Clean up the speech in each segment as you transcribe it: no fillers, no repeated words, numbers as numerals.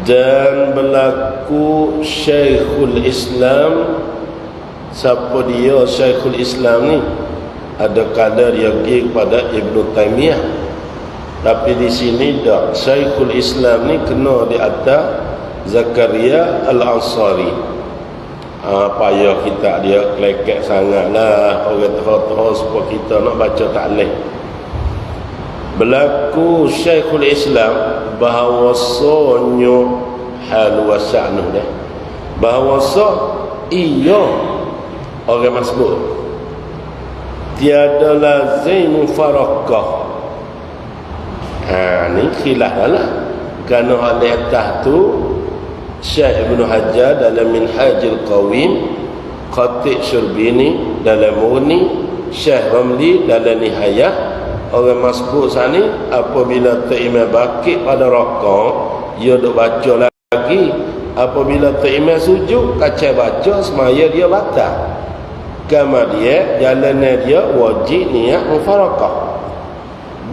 Dan berlaku Syekhul Islam. Siapa dia Syekhul Islam ni? Ada kadar dia pergi kepada Ibn Taymiyah, tapi di sini tak. Syekhul Islam ni kena di atas Zakaria Al-Ansari. Payah kita dia kelekek sangat lah. Orang terus supaya kita nak baca taklih. Berlaku Syekhul Islam bahawasanya hal wasa'nuh dah, bahawasa ia orang masbuk tiada lazim mufarakah. Ni khilaf lah. Kerana oleh atas tu Syekh Ibn Hajar dalam Minhajul Qawim, Khatib Syurbini dalam Mughni, Syekh Ramli dalam Nihayah, orang masbuk sani apabila terimam bakit pada rakaat, dia duk baca lagi. Apabila terimam sujud, kacau baca semaya dia batal. Kemudian jalannya dia wajib niat mufarakah.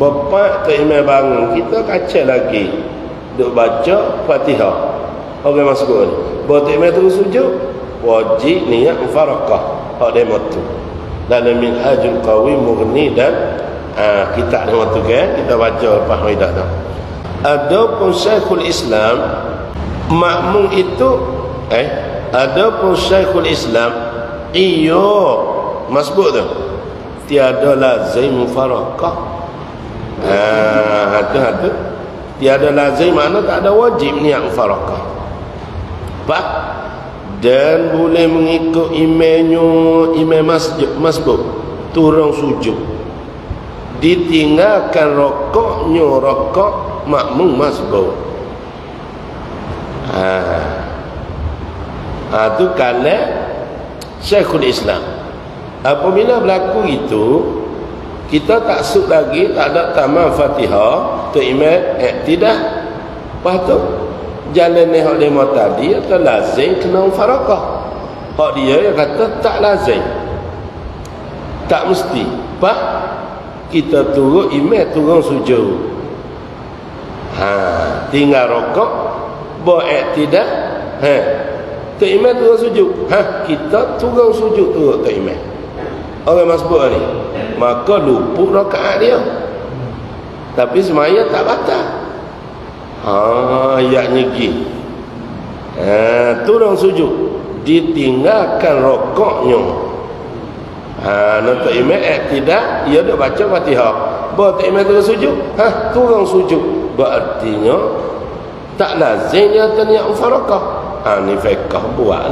Bapak terimam bangun, kita kacau lagi duk baca Fatihah. Orang masbuk ni bapak terimam terus sujud, wajib niat mufarakah. Hak demo tu dalam Minhajul Qawim, Mughni dan kitab demo tu kan kita baca lepas Waidah tu. Adapun Syekhul Islam makmum itu adapun Syekhul Islam iyo masbuk tu tiada lazim mufarakah. Ada tiada lazim makna tak ada wajib niat mufarakah. Pak dan boleh mengikut imam masbuk turun sujud, ditinggalkan rokoknya rokok makmum masbuk. Tu kalau Syekhul Islam. Apabila berlaku itu, kita tak suk lagi, tak ada tamam Fatihah, tu imam tidak. Lepas tu jalan ni hak lima tadi atau lazim kena mufarakah. Hak dia yang kata tak lazim, tak mesti. Pak kita turun imam turun sujud, tinggal rokok tidak, tu imam turun sujud, kita turun sujud turun tu imam orang masbuk ni, maka luput rakaat dia, tapi semaya tak batal. Ayatnya gini, turun sujud, ditinggalkan rokoknya. Nanti imam tidak, dia dah baca Fatihah, bawa imam turun sujud, turun sujud, berartinya tak lazim dia niat mufarakah. Ni fiqh buat.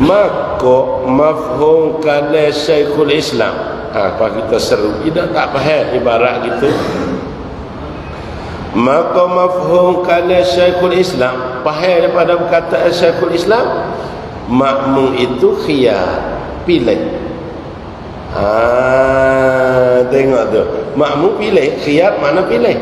Maka mafhum kalam Syekhul Islam, apa kita seru kita tak faham ibarat gitu. Maka mafhum kalam Syekhul Islam, faham daripada perkataan Syekhul Islam, makmum itu khiyar, pilih. Tengok tu, makmum pilih, khiyar mana pilih?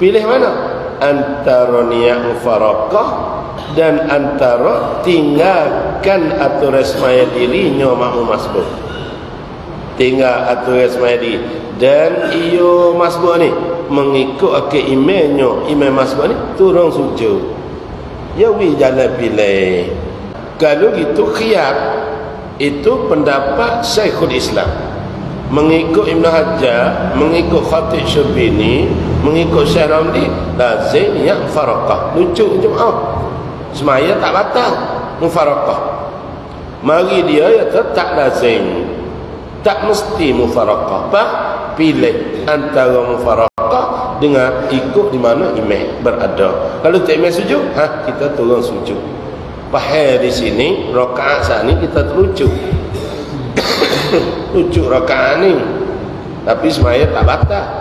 Pilih mana? Antara niat mufarakah dan antara tinggalkan aturan semaya dirinya makmum masbuk. Tinggal aturan semaya diri. Dan iyo masbuk ni mengikut ke imamnya, imam masbuk ni turun sujud, ya wi jalan pilih. Kalau gitu khiyar, itu pendapat Syekhul Islam. Mengikut Ibn Hajar, mengikut Khatib Syurbini, mengikut Syekh Ramli, lazim niat mufarakah. Lucu semaya tak batal mufarakah. Mari dia ya tak lazim, tak mesti mufarakah. Pilih antara mufarakah dengan ikut di mana imam berada. Kalau tak imam sujud, kita turun sujud. Faham di sini rakaat saat ni kita terucuk lucu rakaat ni, tapi semaya tak batal.